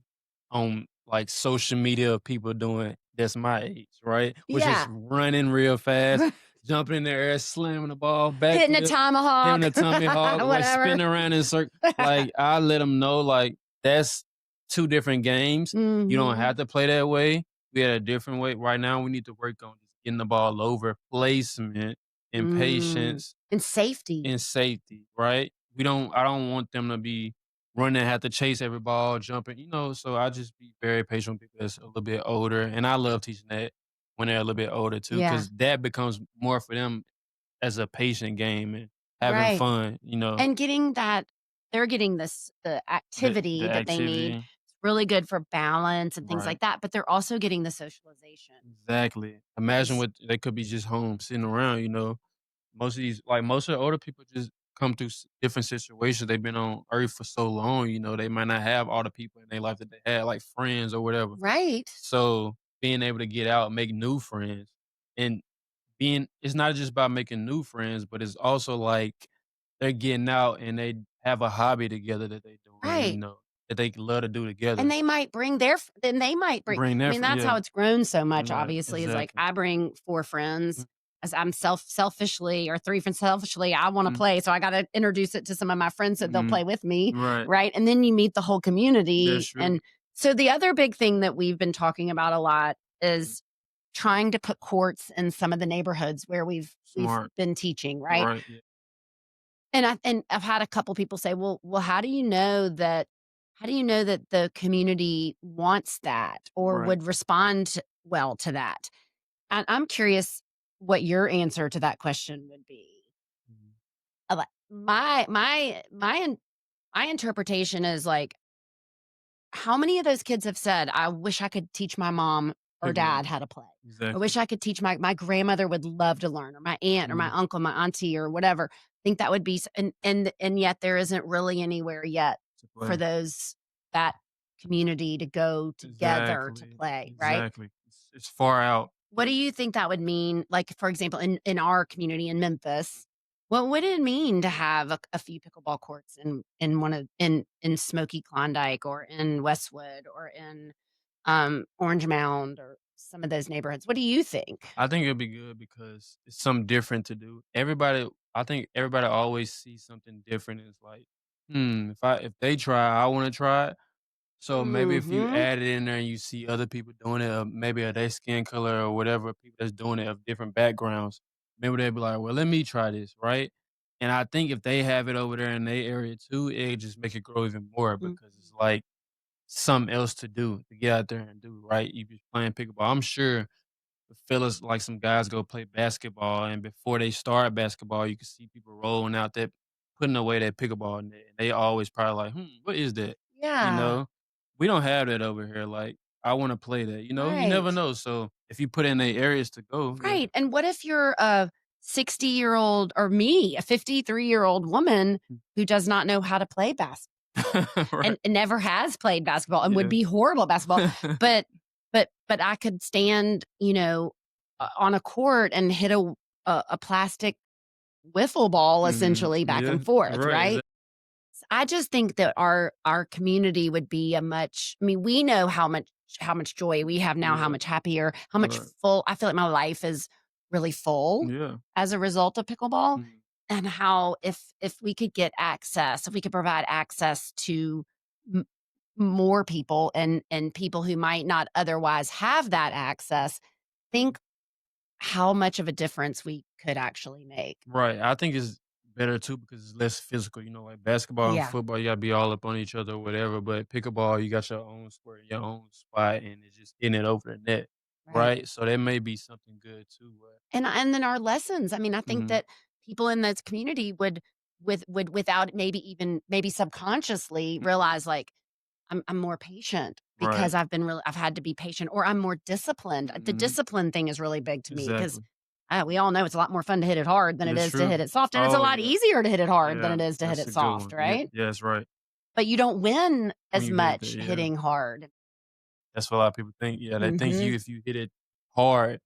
on, like, social media of people doing that's my age, right? Which is Yeah. running real fast, jumping in the air, slamming the ball, Hitting a backflip, hitting tomahawk, a tummy hog, like, whatever. spinning around in circle. Like, I let them know, like, that's 2 different games. You don't Mhm. have to play that way. We had a different way. Right now, we need to work on just getting the ball over, placement, and Mm. patience And safety. and safety, right? I don't want them to be running, have to chase every ball, jumping, so I just be very patient with people that's a little bit older. And I love teaching that when they're a little bit older too, Yeah. because that becomes more for them as a patient game and having Right. fun, And getting that they're getting the the activity that they need. activity. It's really good for balance and things Right. like that, but they're also getting the socialization. Exactly. Imagine 'Cause what they could be just home sitting around. Most of the older people just come through different situations. They've been on earth for so long, they might not have all the people in their life that they had, like friends or whatever. right. So being able to get out, make new friends, and it's not just about making new friends, but it's also like they're getting out and they have a hobby together that they doing, Right. that they love to do And together. they might bring their f then they might bring Bring I that, mean, that's yeah, how it's grown so much, right, obviously, is like exactly. I bring 4 friends Mm, as I'm selfishly or 3 friends selfishly, I wanna mm, play, so I gotta introduce it to some of my friends so they'll mhm, play with me, right. right? And then you meet the whole That's community, true. and so the other big thing that we've been talking about a lot Mhm. is trying to put courts in some of the neighborhoods where we've Smart. been teaching, right? Right, yeah. And I've had a couple people say, "Well, how do you know that the community wants that or Right. would respond well to that?" And I'm curious what your answer to that question would be. Mhm. Like my interpretation is like, how many of those kids have said, "I wish I could teach my mom or dad Pickleball. how to play. I Exactly. wish I could teach my grandmother would love to learn, or my aunt or my Mhm. uncle, my auntie or whatever." Think that would be and yet there isn't really anywhere yet To for play. that community to go together to Exactly, play, right? exactly. It's far out, What but do you think that would mean? Like, for example, in our community in Memphis, what would it mean to have a few pickleball courts in one of in Smoky Klondike or in Westwood or in Orange Mound or some of those neighborhoods? What do you think? I think it'll be good because it's something different to do. I think everybody always sees something different. And it's like, if they try, I want to try it. So maybe if you Mhm. add it in there and you see other people doing it, or maybe of their skin color or whatever, people that's doing it of different backgrounds, maybe they'll be like, well, let me try this, right? And I think if they have it over there in their area too, it just make it grow even more Mhm. because it's like something else to do to get out there and do, right? You be playing pickleball. I'm sure the fellas, like some guys go play basketball, and before they start basketball, you can see people rolling out there, putting away that pickleball net. And they always probably like, what is that? You Yeah. know? We don't have that over here. Like, I want to play that. You never Right. know. So if you put in the areas to go, yeah. Right. And what if you're a 60-year-old or me, a 53-year-old woman who does not know how to play basketball Right. and never has played basketball and would Yeah. be horrible at basketball, but but I could stand, on a court and hit a plastic wiffle ball Mhm. essentially back Yeah. and forth, Right. right? I just think that our community would be a much I mean, we know how much joy we have now, how Yeah. much happier, how much Right. full I feel like my life is really full Yeah. as a result of pickleball, Mhm. and how if we could get access, if we could provide access to m- more people and people who might not otherwise have that access, think how much of a difference we could actually make. Right. I think it's better too because it's less physical. You know, like basketball and Yeah. football, you gotta be all up on each other or whatever. But pickleball, you got your own square, your own spot, and it's just getting it over the net. Right. Right. So that may be something good too. And then our lessons. I mean, I think Mhm. that people in this community would without maybe subconsciously Mhm. realize like I'm more patient Right. because I've had to be patient, or I'm more disciplined. The Mhm. discipline thing is really big to me because Exactly. we all know it's a lot more fun to hit it hard than it That's is to true. hit it soft, and it's a Oh lot yeah. easier to hit it hard than Yeah. it is to hit That's it a good soft, one. Yeah. right? Yeah, that's right. But you don't win When as you hit it there, much yeah. hitting hard. That's what a lot of people think. Yeah, they think Mhm. if you hit it hard,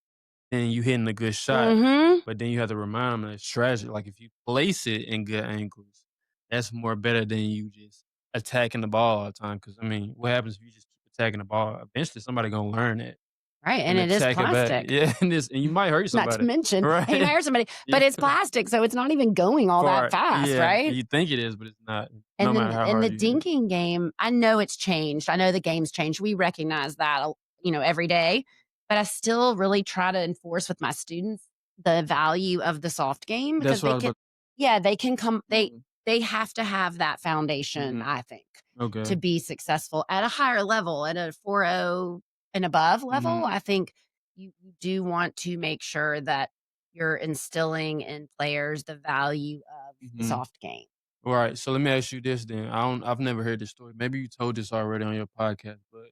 then you hitting a good shot. Mhm. But then you have to remind them that it's tragic. Like if you place it in good angles, that's more better than you just attacking the ball all the time. Because I mean, what happens if you just keep attacking the ball? Eventually, somebody gonna learn it Right, and and it is attack it back. plastic. Yeah, and you might hurt Not to somebody. mention, and you might Right? hurt somebody, Yeah. but it's plastic, so it's not even going all that Far. fast, Yeah, right? you think it is, but it's not. No matter how And the hard you hit it. dinking game, I know it's changed. I know the game's changed. We recognize that, every day, but I still really try to enforce with my students the value of the soft game because That's what I they was can about. yeah, they can come Mhm. they have to have that foundation, Mhm. I think, to Okay. be successful at a higher level, at a 4.0 and above level. Mhm. I think you do want to make sure that you're instilling in players the value of the Mhm. soft game. Right. So let me ask you this then. I've never heard this story. Maybe you told this already on your podcast, but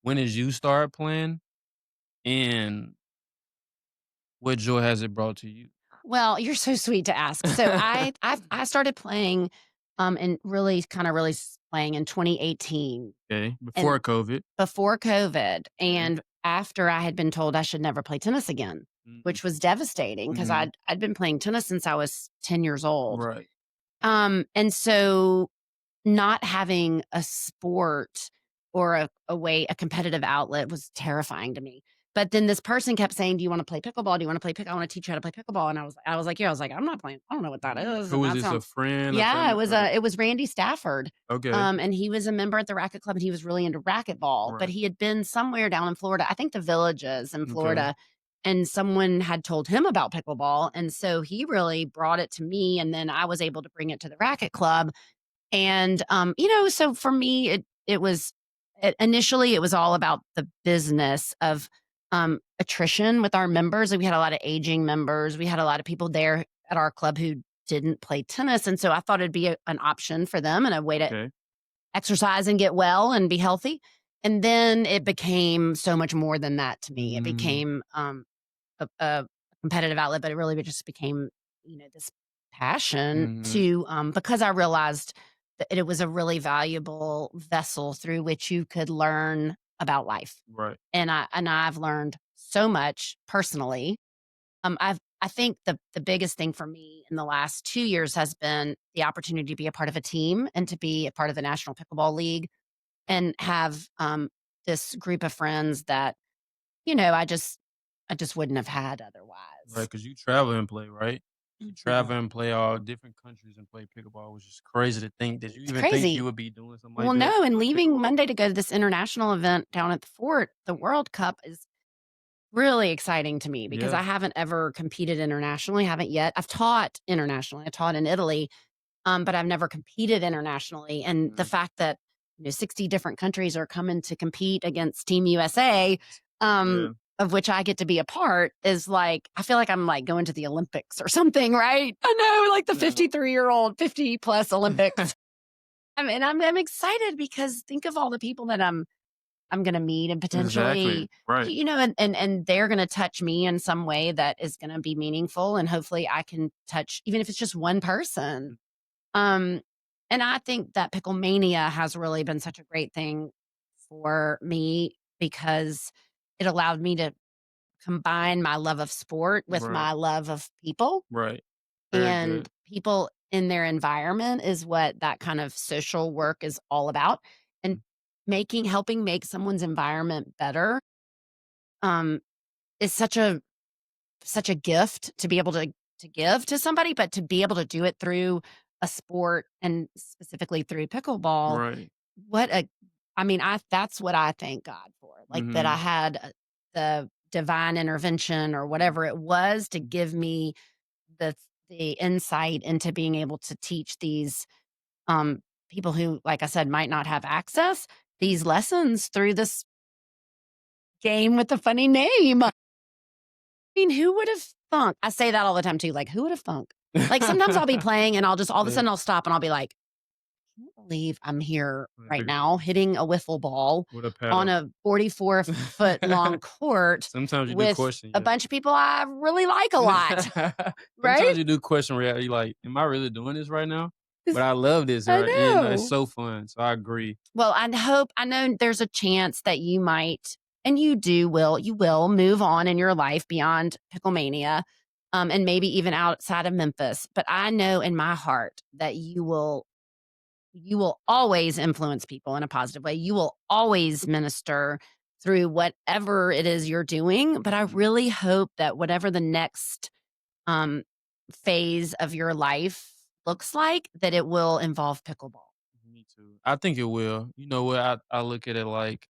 when did you start playing and what joy has it brought to you? Well, you're so sweet to ask. So I started playing, and really playing in 2018, Okay. and Before COVID. before COVID, Okay. and after I had been told I should never play tennis again, Mhm. which was devastating because Mhm. I'd been playing tennis since I was 10 years old. Right. And so not having a sport or a competitive outlet was terrifying to me. But then this person kept saying, "Do you wanna play pickleball? Do you wanna play pick I wanna teach you how to play pickleball." And I was like, "I'm not playing. I don't know what that Mhm. is." Who And was that this? A sounds friend, a Yeah, family? Okay. it was Randy Stafford. Okay. And he was a member at the racket club, and he was really into racquetball, but Right. he had been somewhere down in Florida, I think the Villages in Okay. Florida, and someone had told him about pickleball, and so he really brought it to me, and then I was able to bring it to the racket club. And, so for me, initially, it was all about the business of, attrition with our members. We had a lot of aging members. We had a lot of people there at our club who didn't play tennis, and so I thought it'd be an option for them and a way to Okay. exercise and get well and be healthy. And then it became so much more than that to me. It Mm. became, a competitive outlet, but it really just became, this passion Mhm. to because I realized that it was a really valuable vessel through which you could learn about life. Right. And I've learned so much personally. I think the biggest thing for me in the last 2 years has been the opportunity to be a part of a team and to be a part of the National Pickleball League and have this group of friends that I just wouldn't have had Right. otherwise. Because you travel and play, right? You Mhm. travel and play all different countries and play pickleball, which is crazy to think. Did you It's even think you crazy. would be doing something like Well, that no, and with leaving pickleball? Monday to go to this international event down at the fort, the World Cup is really exciting to me because Yeah. I haven't ever competed internationally, haven't yet. I've taught internationally. I taught in Italy, but I've never competed internationally. And the Mhm. fact that 60 different countries are coming to compete against Team USA, Yeah. of which I get to be a part, is like I feel like I'm like going to the Olympics or something, right? I know, like the Yeah. 53-year-old, 50 plus Olympics. I mean, I'm excited because think of all the people that I'm going to meet and Exactly. potentially, Right. and they're going to touch me in some way that is going to be meaningful, and hopefully I can touch even if it's just one person. Um, and I think that Picklemania has really been such a great thing for me because it allowed me to combine my love of sport with Right. my love of people, Right. Very and good. people in their environment is what that kind of social work is all about. And helping make someone's environment better um, is such a gift to be able to give to somebody, but to be able to do it through a sport and specifically through pickleball, Right. what a I mean, I that's what I thank God for, like, that I Mhm. had, the divine intervention or whatever it was to give me the the insight into being able to teach these, people who, like I said, might not have access, these lessons through this game with a funny name. I mean, who would have thunk? I say that all the time too, like, who would have thunk? Like, sometimes I'll be playing and I'll just all of a Yeah. sudden I'll stop and I'll be like, "Can't believe I'm here Like, right now hitting a wiffle ball with a on paddle. a 44-foot long court Sometimes you do with question, a yeah. bunch of people I really like a lot." Right? Sometimes you do question reality, like, "Am I really doing this right now?" 'Cause But I love this, I right? You know, it's know. so fun, so I agree. Well, I know there's a chance that you might, and you will move on in your life beyond Picklemania, and maybe even outside of Memphis. But I know in my heart that you will always influence people in a positive way. You will always minister through whatever it is you're doing. But I Mhm. really hope that whatever the next um, phase of your life looks like, that it will involve pickleball. Me too. I think it will. You know what? I look at it like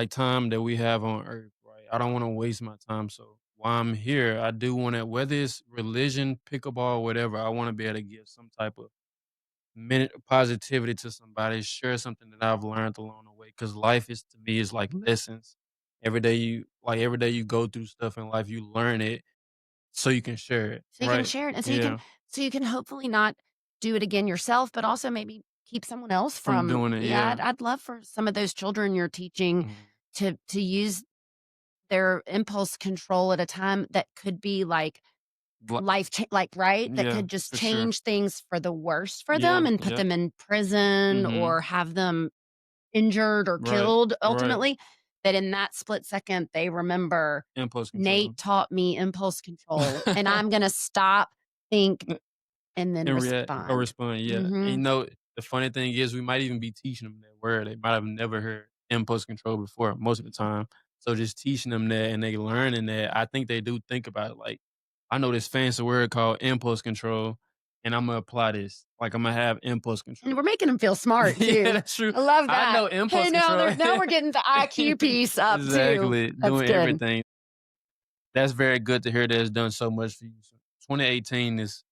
time that we have on earth, right? I don't wanna waste my time, so while I'm here, I do wanna whether it's religion, pickleball, whatever, I wanna be able to give some type of minute of positivity to somebody, share something that I've learned along the way. Cause life is to me is like lessons. Every day you go through stuff in life, you learn it so you can share it, So you can right? share it, and Yeah, so you can hopefully not do it again yourself, but also maybe keep someone else from from, doing it, yeah, yeah. I'd love for some of those children you're teaching Mhm. to use their impulse control at a time that could be like Bl like, right? That Yeah, could just for sure. change things for the worse for them Yeah, and put yep. them in prison Mhm. or have them injured or Right, killed right. ultimately, that in that split second, they remember, Impulse "Nate control. taught me impulse control, and I'm gonna stop, think, and then And react or respond." respond, yeah. And, you Mhm. know, the funny thing is we might even be teaching them that word. They might have never heard impulse control before most of the time. So just teaching them that and they learning that, I think they do think about it like, I know this fancy word called impulse control, and Imma apply this. Like, Imma have impulse And control. we're making them feel smart Yeah, too. that's true. I love I that. know Hey, impulse control. now we're getting the IQ piece up too. Exactly, That's doing good. everything. That's very good to hear that it's done so much for you. So 2018 is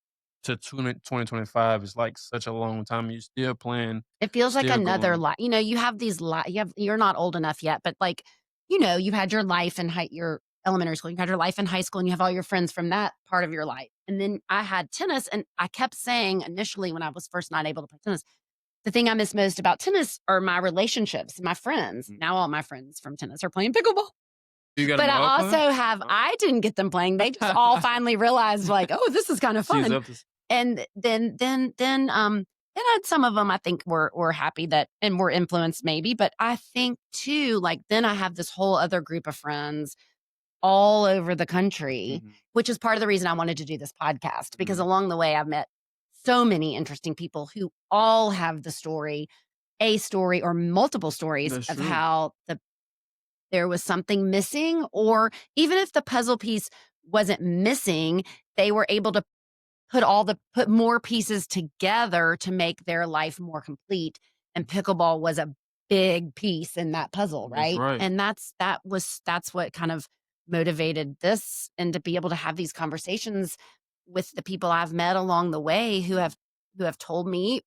to 2025 is like such a long time. You're still playing, It feels like still another going. life. You know, you have these you're not old enough yet, but like, you know, you had your life in your elementary school, you had your life in high school, and you have all your friends from that part of your life. And then I had tennis, and I kept saying initially when I was first not able to play tennis, the thing I miss most about tennis are my relationships, my friends. Mhm. Now all my friends from tennis are playing pickleball. You got But them I all playing? also have Oh. I didn't get them playing. They just all finally realized like, "Oh, this is kind of She's fun." up to And then some of them I think were happy that and were influenced maybe, but I think too, like, then I have this whole other group of friends all over the country, mhm, which is part of the reason I wanted to do this podcast because mhm. along the way I've met so many interesting people who all have a story or multiple stories That's of true. how there was something missing, or even if the puzzle piece wasn't missing, they were able to put more pieces together to make their life more complete, and pickleball was a big piece in that puzzle, That's right? right. And that's what kind of motivated this, and to be able to have these conversations with the people I've met along the way who have told me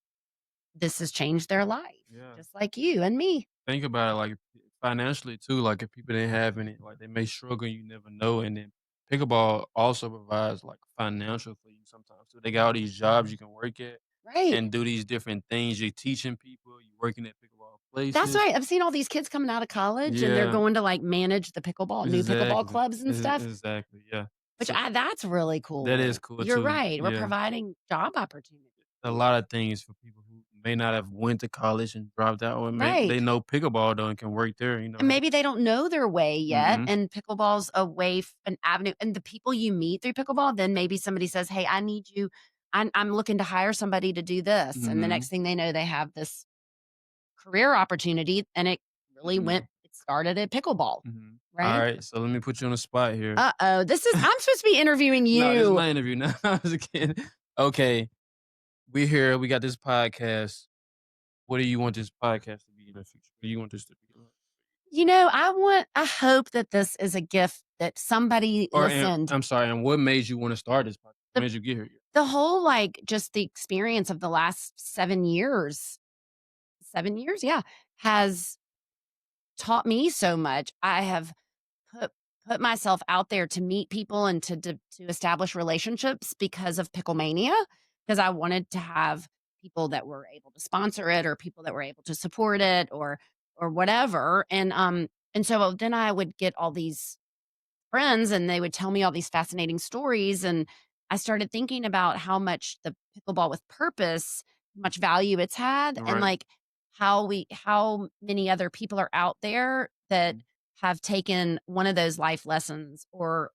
this has changed their life, Yeah. just like you and me. Think about it, like, financially too, like, if people didn't have any like, they may struggle, you never know, and then pickleball also provides, like, financial for you sometimes too. They got all these jobs you can work at Right. and do these different things. You're teaching people, you're working at pickleball That's places. right. I've seen all these kids coming out of college and they're Yeah, going to like manage the new pickleball exactly. clubs and stuff, Exactly, yeah. which So, that's really that is cool. cool You're too, right. We're yeah. providing job opportunities. A lot of things for people who may not have went to college and dropped out, or may they Right. know pickleball though and can work there, you know, And have maybe they don't know their way yet. mhm, And pickleball's a way, an avenue. And the people you meet through pickleball, then maybe somebody says, "Hey, I need you. I'm looking to hire somebody to do this." And the mhm, next thing they know, they have this career opportunity and it really mhm. went, started at pickleball, Mhm. right? Alright, so let me put you on the spot here. Uh-oh, I'm supposed to be interviewing No, this is you. my interview. No, I'm just kidding. Okay, we here, we got this podcast. What do you want this podcast to be in the future? What do you want this to be? I hope that this is a gift that somebody Or and listened. I'm sorry, and what made you wanna start this podcast? What The made you get here? the whole, like, just the experience of the last 7 years 7 years, yeah, has taught me so much. I have put put myself out there to meet people and to establish relationships because of Picklemania, because I wanted to have people that were able to sponsor it or people that were able to support it or whatever, and so then I would get all these friends and they would tell me all these fascinating stories, and I started thinking about how much the pickleball with purpose, much value it's had, and Right. like how many other people are out there that Mhm. have taken one of those life lessons or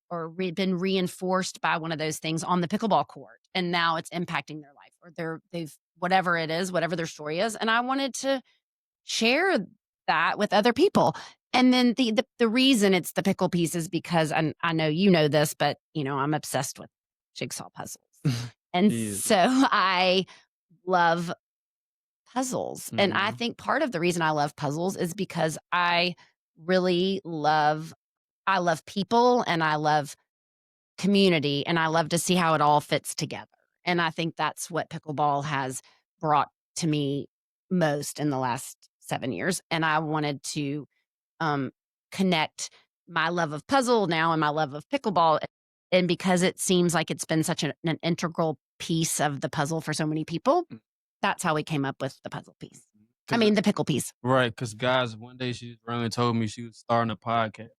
been reinforced by one of those things on the pickleball court, and now it's impacting their life or they've whatever it is, whatever their story is, and I wanted to share that with other people. And then the reason it's the pickle piece is because, and I know you know this, but I'm obsessed with jigsaw puzzles. And He is. so I love puzzles. And I Mhm. think part of the reason I love puzzles is because really love I love people and I love community and I love to see how it all fits together. And I think that's what pickleball has brought to me most in the last 7 years. And I wanted to um, connect my love of puzzle now and my love of pickleball. And because it seems like it's been such an integral piece of the puzzle for so many people, Mm, that's how we came up with the puzzle piece. mhm. I 'Cause mean, the pickle piece. right, because guys, one day she randomly told me she was starting a podcast.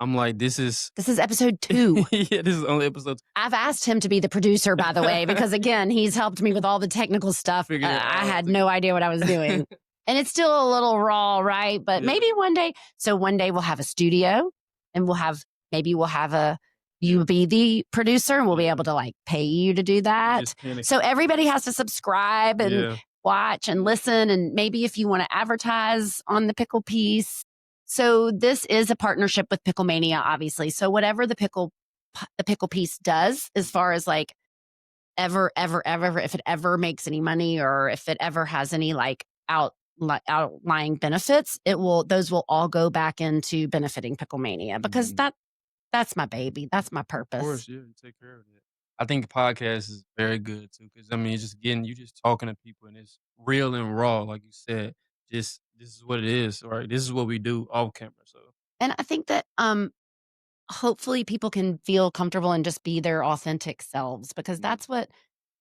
I'm like, "This is" This is episode 2. yeah, this is only episode I've asked him to be the producer, by the way, because again, he's helped me with all the technical stuff. figured it I all out had no idea what I was doing. And it's still a little raw, right? But Yeah, maybe one day. So one day we'll have a studio and maybe we'll have yeah, you be the producer and we'll be yeah. able to like pay you to do that. Just panic. So everybody has to subscribe and Yeah. watch and listen. And maybe if you want to advertise on the pickle piece. So this is a partnership with Picklemania, obviously. So whatever the pickle piece does as far as like ever, if it ever makes any money or if it ever has any like outlying benefits, those will all go back into benefiting Picklemania because Mhm. that's my baby. That's my Of purpose. course, yeah, you take care of that. I think the podcast is very good too, because I mean, it's just getting you just talking to people and it's real and raw, like you said. Just this is what it is, right? This is what we do off camera. So And I think that hopefully people can feel comfortable and just be their authentic selves because yeah,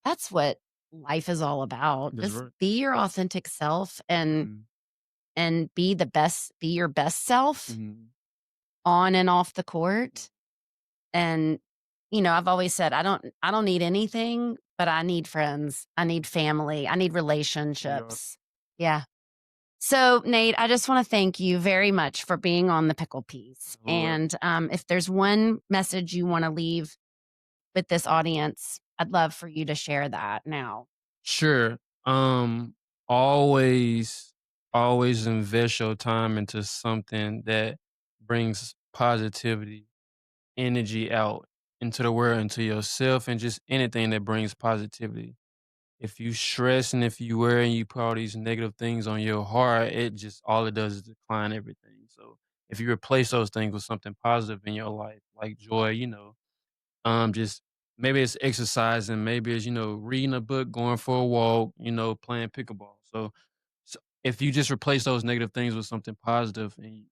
that's what life is all about. that's Just right. be your authentic self Mhm. and be your best self Mhm. on and off the court. And I've always said I don't need anything, but I need friends. I need family. I need We are. relationships. Yeah. So, Nate, I just want to thank you very much for being on the pickle piece. Lord. And if there's one message you want to leave with this audience, I'd love for you to share that now. Sure. Um, always, always invest your time into something that brings positivity, energy out into the world, into yourself, and just anything that brings positivity. If you stress and if you worry and you put all these negative things on your heart, it just all it does is decline everything. So if you replace those things with something positive in your life, like joy, just maybe it's exercising, maybe it's, reading a book, going for a walk, playing pickleball. So if you just replace those negative things with something positive and you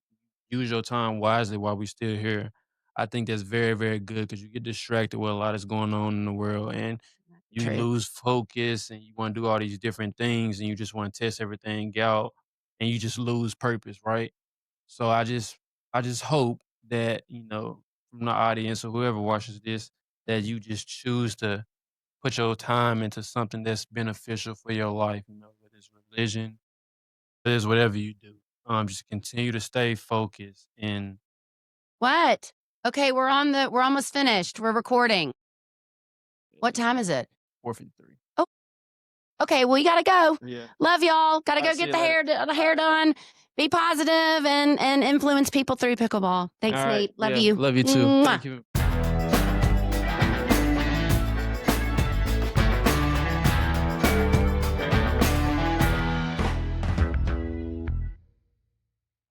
use your time wisely while we still here, I think that's very, very good because you get distracted with a lot is going on in the world and you True. lose focus and you want to do all these different things and you just want to test everything out and you just lose purpose, right? So I just hope that, from the audience or whoever watches this, that you just choose to put your time into something that's beneficial for your life, whether it's religion, whether it's whatever you do. Just continue to stay focused and What? Okay, we're almost finished. We're recording. What time is it? 453. Oh, okay. Well, you gotta go. Yeah. Love y'all. Gotta All right, go see get you later. the hair done. be positive and influence people through pickleball. Thanks, All right. Nate. Love Yeah. you. Love you too. Mwah. Thank you.